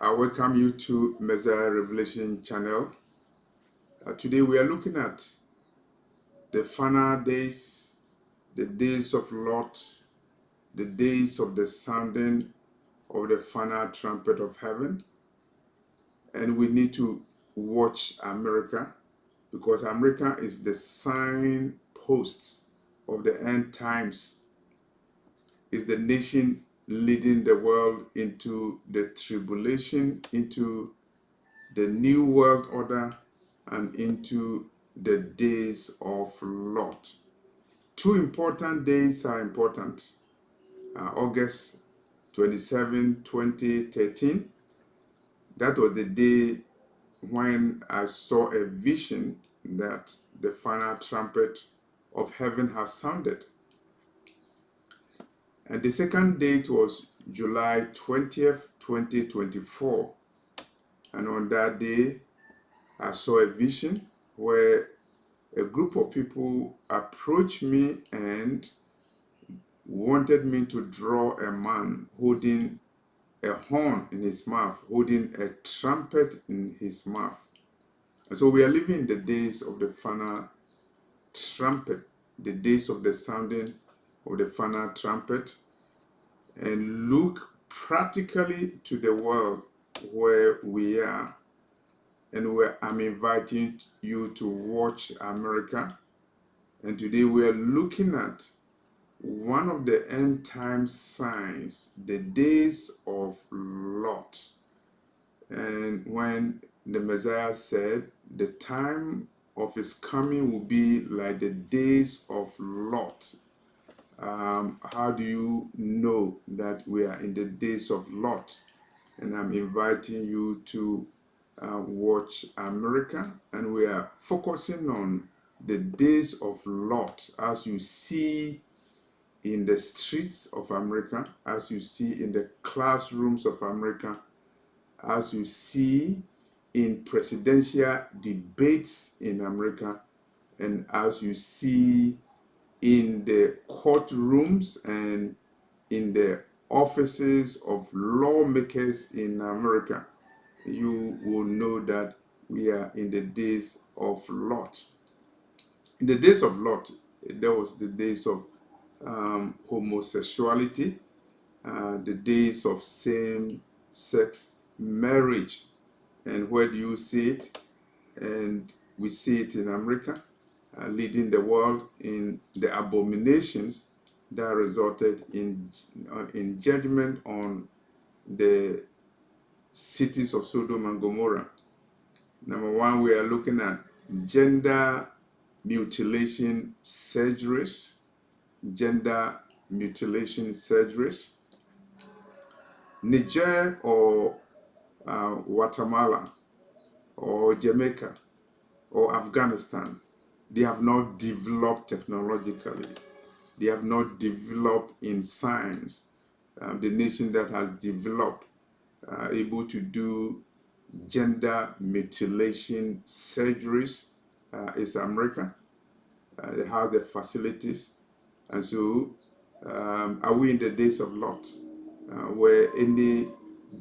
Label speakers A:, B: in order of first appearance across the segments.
A: I welcome you to Messiah Revelation channel. Today we are looking at the final days, the days of Lot, the days of the sounding of the final trumpet of heaven. And we need to watch America because America is the signpost of the end times, is the nation leading the world into the tribulation, into the new world order, and into the days of Lot. Two important days are important. August 27, 2013, that was the day when I saw a vision that the final trumpet of heaven has sounded. And the second date was July 20th, 2024. And on that day, I saw a vision where a group of people approached me and wanted me to draw a man holding a horn in his mouth, holding a trumpet in his mouth. And so we are living in the days of the final trumpet, the days of the sounding of the final trumpet, and look practically to the world where we are, and where I'm inviting you to watch America. And today we are looking at one of the end time signs, the days of Lot. And when the Messiah said the time of his coming will be like the days of Lot. How do you know that we are in the days of Lot? And I'm inviting you to watch America, and we are focusing on the days of Lot as you see in the streets of America, as you see in the classrooms of America, as you see in presidential debates in America, and as you see in the courtrooms and in the offices of lawmakers in America. You will know that we are in the days of Lot. In the days of Lot, there was the days of homosexuality, the days of same-sex marriage. And where do you see it? And we see it in America, leading the world in the abominations that resulted in judgment on the cities of Sodom and Gomorrah. Number one, we are looking at gender mutilation surgeries, gender mutilation surgeries. Niger or Guatemala or Jamaica or Afghanistan, they have not developed technologically. They have not developed in science. The nation that has developed, able to do gender mutilation surgeries is America. They have the facilities. And so, are we in the days of Lot, where any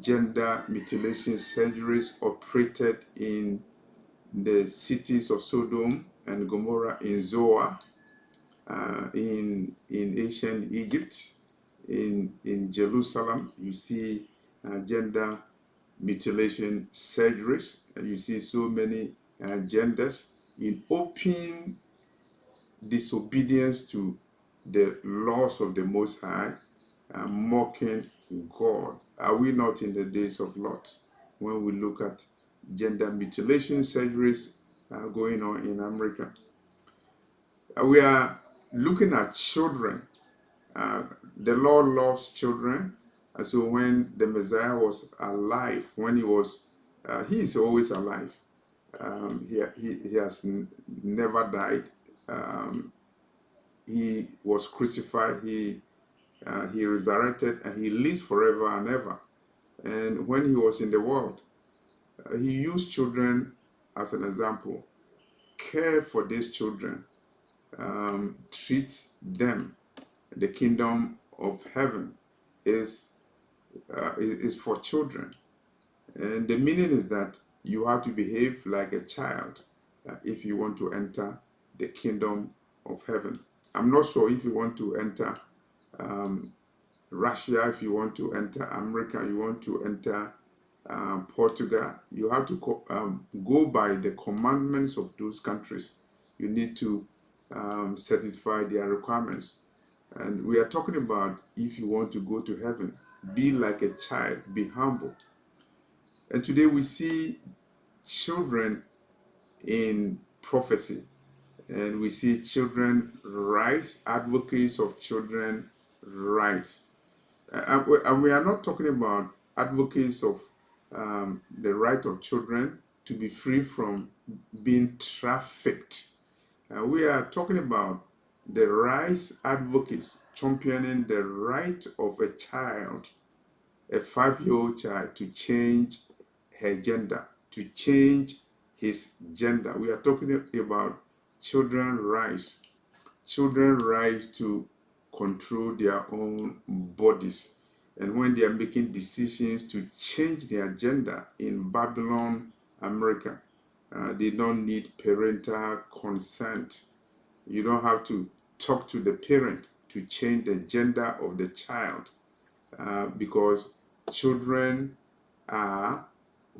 A: gender mutilation surgeries operated in the cities of Sodom and Gomorrah, in Zoar, in ancient Egypt, in Jerusalem? You see gender mutilation surgeries, and you see so many genders in open disobedience to the laws of the Most High, mocking God. Are we not in the days of Lot when we look at gender mutilation surgeries going on in America? We are looking at children. The Lord loves children. And so when the Messiah was alive, when he is always alive. He has never died. He was crucified. He resurrected, and he lives forever and ever. And when he was in the world, he used children as an example. Care for these children. Treat them. The kingdom of heaven is for children. And the meaning is that you have to behave like a child if you want to enter the kingdom of heaven. I'm not sure if you want to enter um, Russia, if you want to enter America, you want to enter Portugal, you have to go by the commandments of those countries. You need to satisfy their requirements. And we are talking about if you want to go to heaven, be like a child, be humble. And today we see children in prophecy, and we see children rights, advocates of children rights. And we are not talking about advocates of the right of children to be free from being trafficked. We are talking about the rights advocates championing the right of a child, a 5-year-old child, to change her gender, to change his gender. We are talking about children's rights, children's rights to control their own bodies. And when they are making decisions to change their gender in Babylon, America, they don't need parental consent. You don't have to talk to the parent to change the gender of the child because children are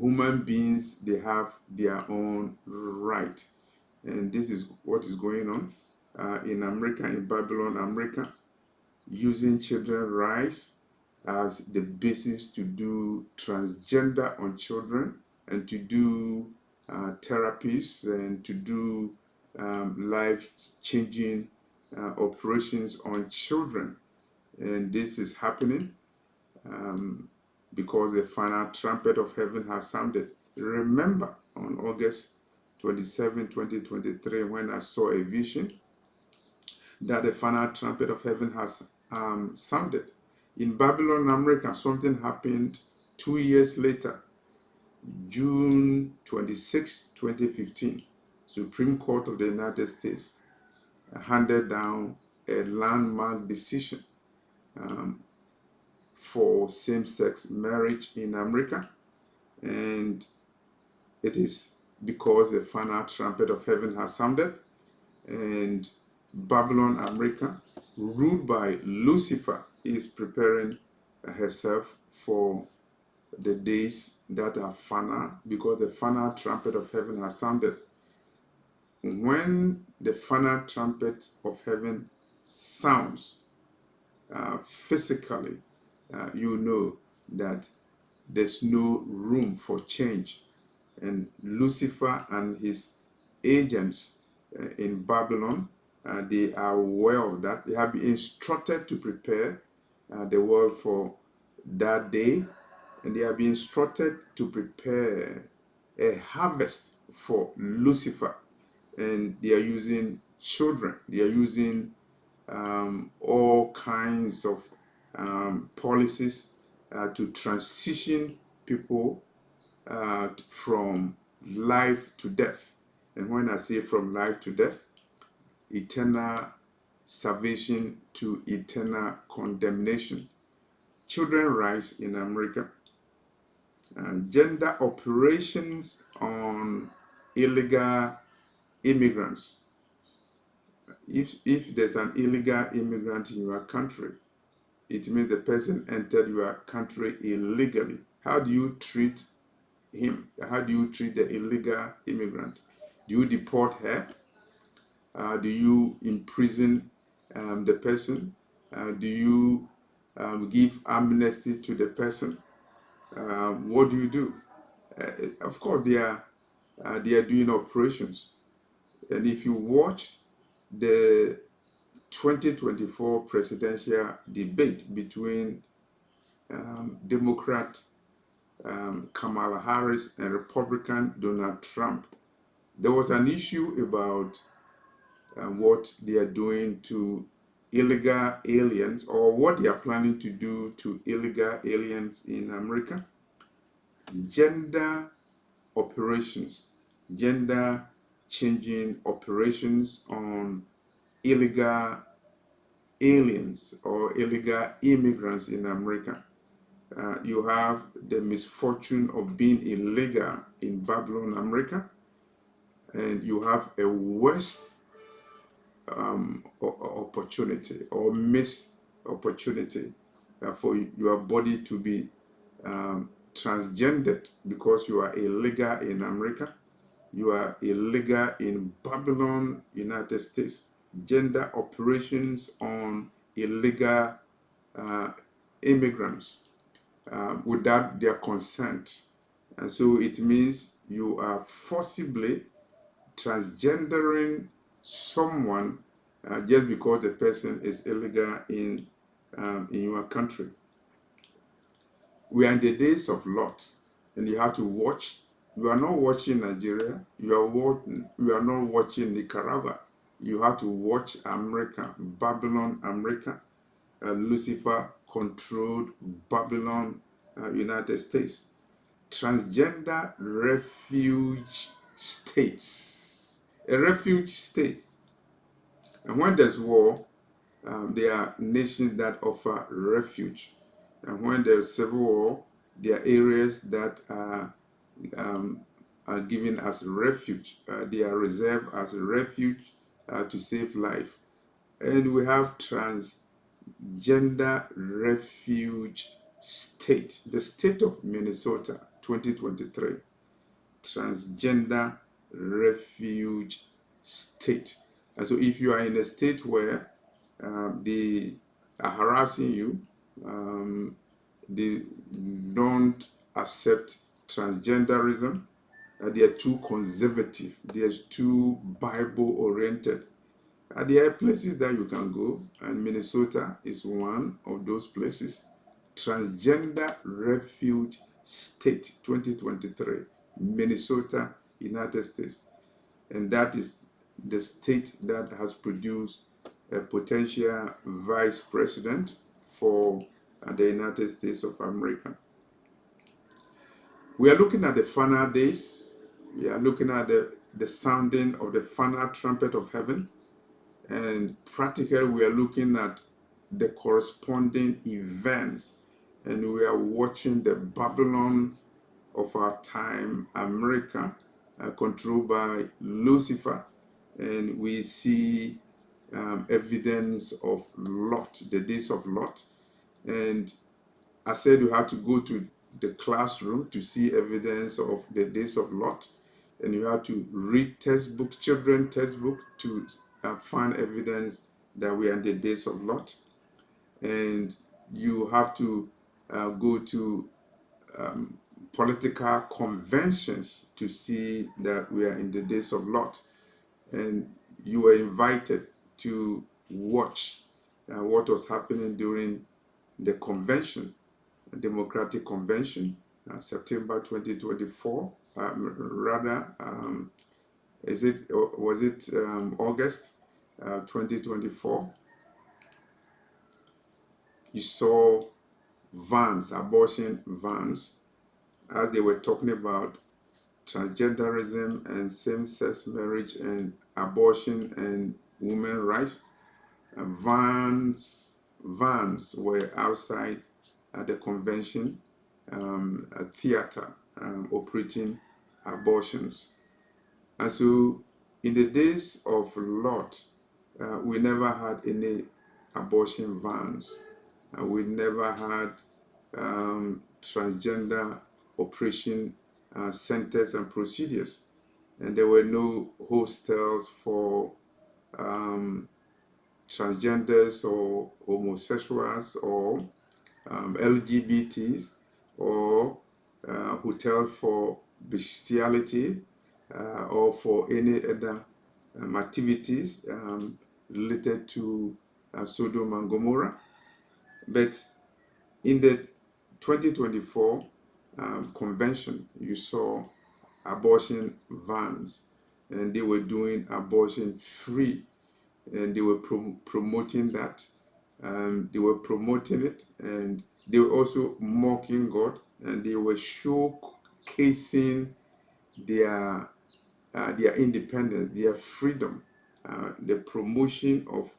A: human beings. They have their own right. And this is what is going on in America, in Babylon, America, using children's rights as the basis to do transgender on children and to do therapies and to do life-changing operations on children. And this is happening because the final trumpet of heaven has sounded. Remember, on August 27, 2023, when I saw a vision that the final trumpet of heaven has sounded. In Babylon, America, something happened 2 years later, June 26, 2015. Supreme Court of the United States handed down a landmark decision for same-sex marriage in America, and it is because the final trumpet of heaven has sounded, and Babylon, America, ruled by Lucifer, is preparing herself for the days that are final, because the final trumpet of heaven has sounded. When the final trumpet of heaven sounds physically, you know that there's no room for change. And Lucifer and his agents in Babylon, they are aware of that. They have been instructed to prepare the world for that day, and they have been instructed to prepare a harvest for Lucifer. And they are using children, they are using all kinds of policies to transition people from life to death. And when I say from life to death, eternal salvation to eternal condemnation. Children rights in America, gender operations on illegal immigrants. If there's an illegal immigrant in your country, it means the person entered your country illegally. How do you treat him? How do you treat the illegal immigrant? Do you deport her? Do you imprison the person? Do you give amnesty to the person? What do you do? Of course, they are doing operations. And if you watched the 2024 presidential debate between Democrat Kamala Harris and Republican Donald Trump, there was an issue about what they are doing to illegal aliens, or what they are planning to do to illegal aliens in America. Gender operations, gender changing operations on illegal aliens or illegal immigrants in America. You have the misfortune of being illegal in Babylon, America, and you have a worse opportunity or missed opportunity for your body to be transgendered because you are illegal in America, you are illegal in Babylon, United States. Gender operations on illegal immigrants without their consent. And so it means you are forcibly transgendering someone just because the person is illegal in your country. We are in the days of Lot, and you have to watch. You are not watching Nigeria. You are not watching Nicaragua. You have to watch America, Babylon, America, Lucifer controlled Babylon, United States. Transgender refuge states. A refuge state. And when there's war, there are nations that offer refuge. And when there's civil war, there are areas that are given as refuge. They are reserved as a refuge to save life. And we have transgender refuge state. The state of Minnesota, 2023. Transgender refuge state. And so if you are in a state where they are harassing you, they don't accept transgenderism, they are too conservative, they are too Bible oriented. There are places that you can go, and Minnesota is one of those places. Transgender refuge state 2023, Minnesota, United States. And that is the state that has produced a potential vice president for the United States of America. We are looking at the final days. We are looking at the sounding of the final trumpet of heaven. And practically, we are looking at the corresponding events. And we are watching the Babylon of our time, America, controlled by Lucifer. And we see evidence of Lot, the days of Lot. And I said you have to go to the classroom to see evidence of the days of Lot. And you have to read textbook, children textbook, to find evidence that we are in the days of Lot. And you have to go to political conventions to see that we are in the days of Lot. And you were invited to watch what was happening during the convention, Democratic Convention, September 2024. Was it August 2024? You saw vans, abortion vans, as they were talking about transgenderism and same-sex marriage and abortion and women's rights. Vans were outside at the convention theater operating abortions. And so in the days of Lot, we never had any abortion vans. We never had transgender operation centers and procedures. And there were no hostels for transgenders or homosexuals or LGBTs or hotel for bestiality or for any other activities related to Sodom and Gomorrah. But in the 2024 convention, you saw abortion vans, and they were doing abortion free, and they were promoting that. They were promoting it, and they were also mocking God, and they were showcasing their independence, their freedom, the promotion of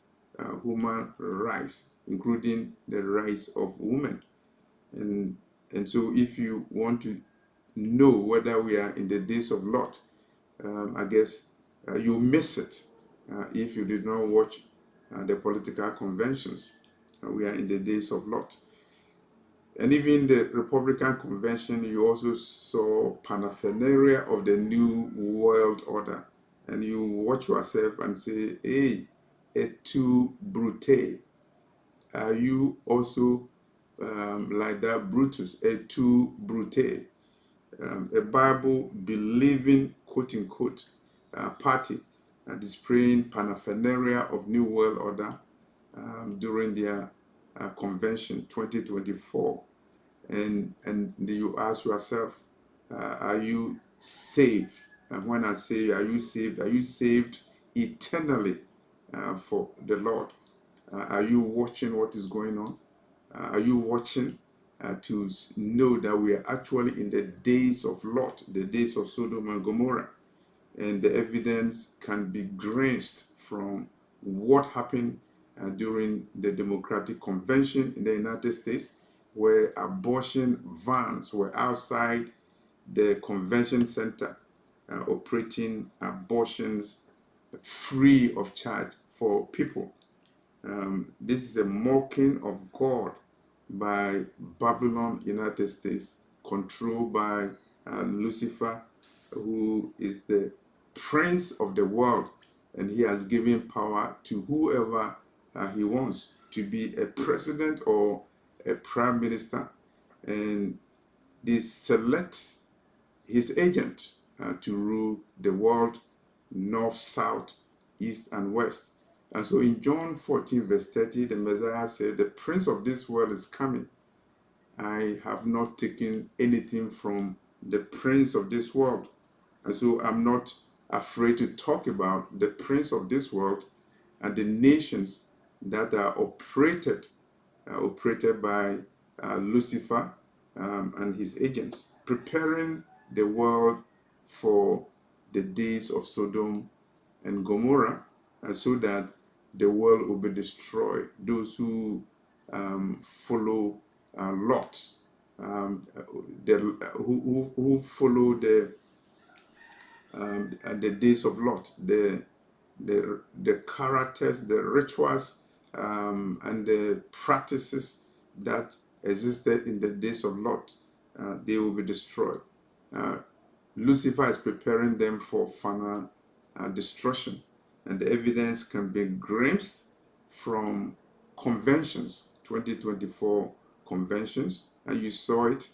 A: human rights, including the rights of women. And so if you want to know whether we are in the days of Lot, I guess you miss it if you did not watch the political conventions. We are in the days of Lot. And even the Republican convention, you also saw paraphernalia of the new world order. And you watch yourself and say, hey, et tu, Brute? Are you also like that Brutus, et tu, Brute? A Bible believing, quote unquote, party displaying paraphernalia of New World Order during their convention 2024. And you ask yourself, are you saved? And when I say, are you saved eternally for the Lord? Are you watching what is going on? Are you watching to know that we are actually in the days of Lot, the days of Sodom and Gomorrah? And the evidence can be glimpsed from what happened during the Democratic Convention in the United States, where abortion vans were outside the convention center operating abortions free of charge for people. This is a mocking of God by Babylon, United States, controlled by Lucifer, who is the prince of the world, and he has given power to whoever he wants to be a president or a prime minister, and they select his agent to rule the world, north, south, east, and west. And so in John 14, verse 30, the Messiah said, the prince of this world is coming. I have not taken anything from the prince of this world. And so I'm not afraid to talk about the prince of this world and the nations that are operated by Lucifer and his agents, preparing the world for the days of Sodom and Gomorrah, and so that the world will be destroyed. Those who follow Lot, who follow the days of Lot, the characters, the rituals, and the practices that existed in the days of Lot, they will be destroyed. Lucifer is preparing them for final destruction, and the evidence can be glimpsed from conventions, 2024 conventions, and you saw it.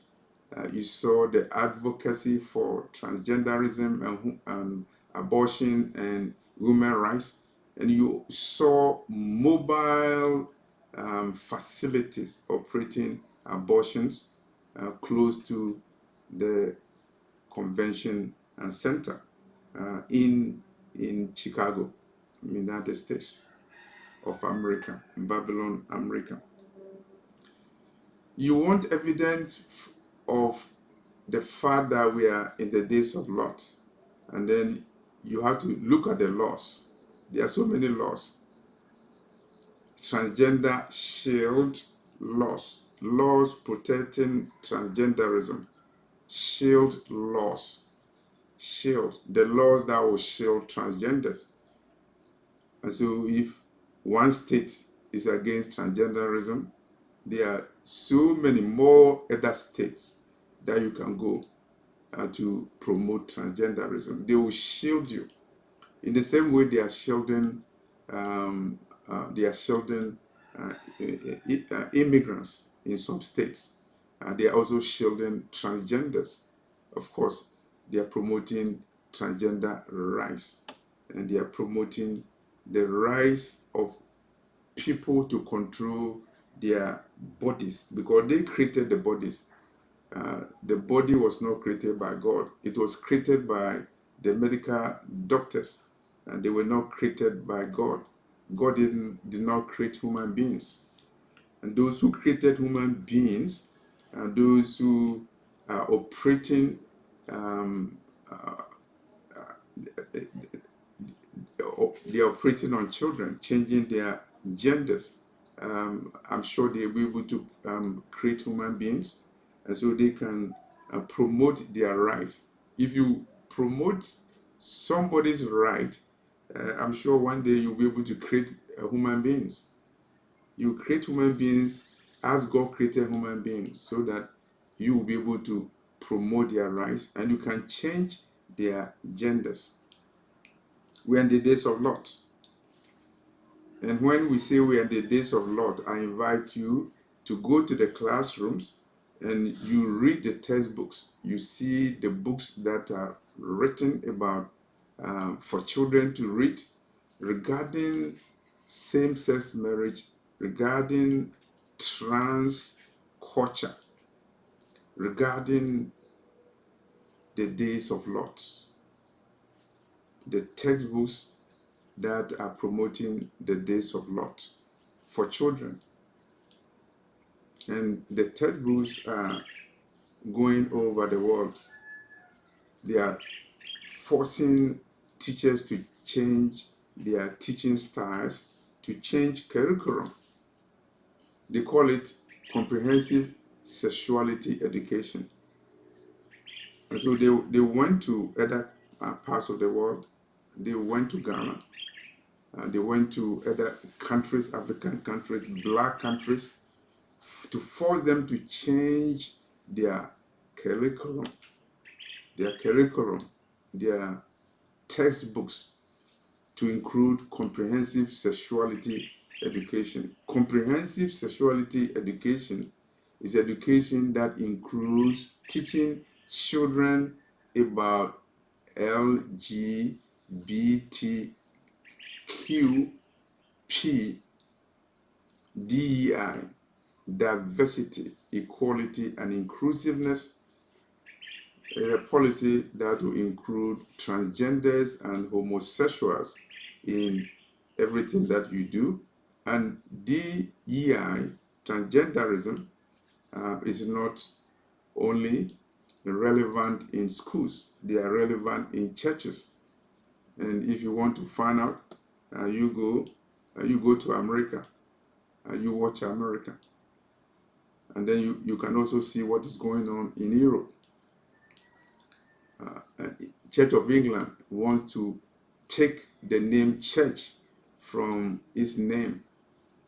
A: You saw the advocacy for transgenderism and abortion and women rights, and you saw mobile facilities operating abortions close to the convention center in Chicago, United States of America, Babylon, America. You want evidence of the fact that we are in the days of Lot, and then you have to look at the laws. There are so many laws. Transgender shield laws, laws protecting transgenderism, shield laws, shield the laws that will shield transgenders. And so if one state is against transgenderism, there are so many more other states that you can go to promote transgenderism. They will shield you in the same way they are shielding immigrants in some states. They are also shielding transgenders. Of course, they are promoting transgender rights, and they are promoting the rights of people to control their bodies, because they created the bodies. The body was not created by God. It was created by the medical doctors, and they were not created by God. God did not create human beings. And those who created human beings, and those who are operating, they are operating on children, changing their genders. I'm sure they'll be able to create human beings, and so they can promote their rights. If you promote somebody's right, I'm sure one day you'll be able to create human beings. You create human beings as God created human beings, so that you will be able to promote their rights and you can change their genders. We're in the days of Lot. And when we say we are in the days of Lot, I invite you to go to the classrooms and you read the textbooks. You see the books that are written about for children to read regarding same-sex marriage, regarding trans culture, regarding the days of Lot. The textbooks that are promoting the days of Lot for children. And the textbooks are going over the world. They are forcing teachers to change their teaching styles, to change curriculum. They call it comprehensive sexuality education. And so they went to other parts of the world. They went to Ghana. They went to other countries, African countries, black countries, to force them to change their curriculum, their textbooks to include comprehensive sexuality education. Comprehensive sexuality education is education that includes teaching children about LGBTQ, DEI, diversity, equality, and inclusiveness. A policy that will include transgenders and homosexuals in everything that you do. And DEI, transgenderism, is not only relevant in schools, they are relevant in churches. And if you want to find out, you go to America, you watch America. And then you can also see what is going on in Europe. Church of England wants to take the name church from its name.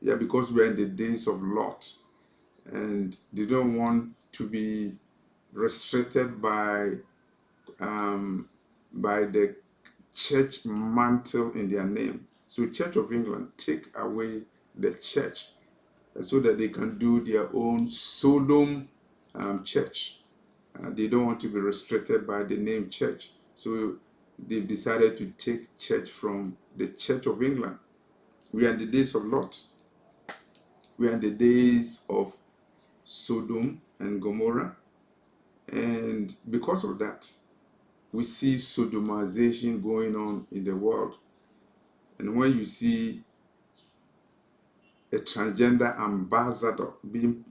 A: Yeah, because we're in the days of Lot. And they don't want to be restricted by the church mantle in their name. So Church of England take away the church so that they can do their own Sodom church. They don't want to be restricted by the name church. So they've decided to take church from the Church of England. We are in the days of Lot. We are in the days of Sodom and Gomorrah. And because of that, we see sodomization going on in the world. And when you see a transgender ambassador being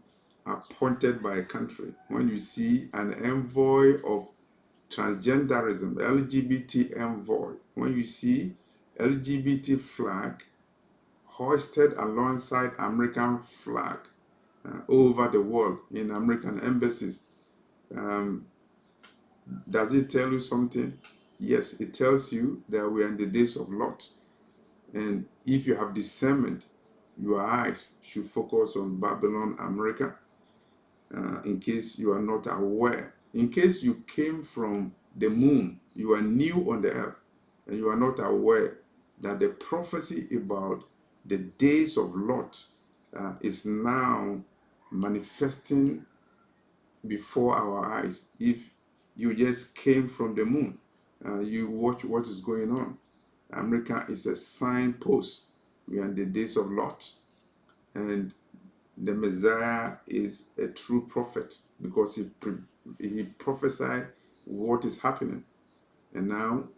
A: appointed by a country, when you see an envoy of transgenderism, LGBT envoy, when you see LGBT flag hoisted alongside American flag over the world in American embassies, does it tell you something? Yes, it tells you that we are in the days of Lot. And if you have discernment, your eyes should focus on Babylon, America, in case you are not aware. In case you came from the moon, you are new on the earth, and you are not aware that the prophecy about the days of Lot is now manifesting before our eyes. If you just came from the moon, you watch what is going on. America is a signpost. We are in the days of Lot. And the Messiah is a true prophet because he prophesied what is happening. And now,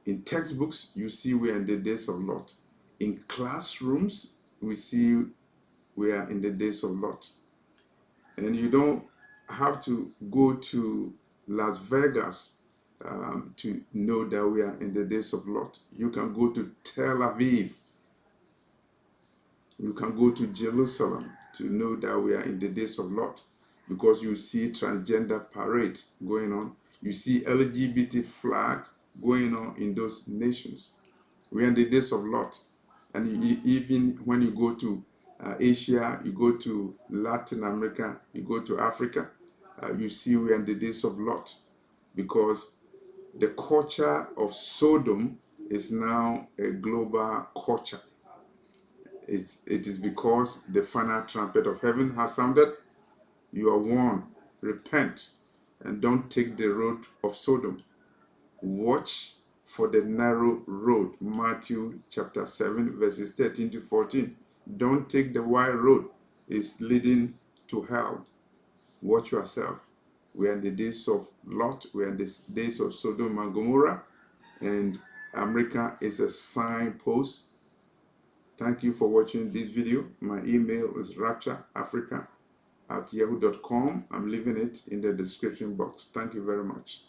A: in textbooks, you see we are in the days of Lot. In classrooms, we see we are in the days of Lot. And you don't have to go to Las Vegas to know that we are in the days of Lot. You can go to Tel Aviv You can go to Jerusalem to know that we are in the days of Lot, because you see transgender parade going on. You see LGBT flags going on in those nations. We are in the days of Lot. And even when you go to Asia, you go to Latin America, you go to Africa, you see we are in the days of Lot, because the culture of Sodom is now a global culture. It is because the final trumpet of heaven has sounded. You are warned, repent, and don't take the road of Sodom. Watch for the narrow road. Matthew chapter 7, verses 13 to 14. Don't take the wide road. It's leading to hell. Watch yourself. We are in the days of Lot. We are in the days of Sodom and Gomorrah. And America is a signpost. Thank you for watching this video. My email is raptureafrica@yahoo.com. I'm leaving it in the description box. Thank you very much.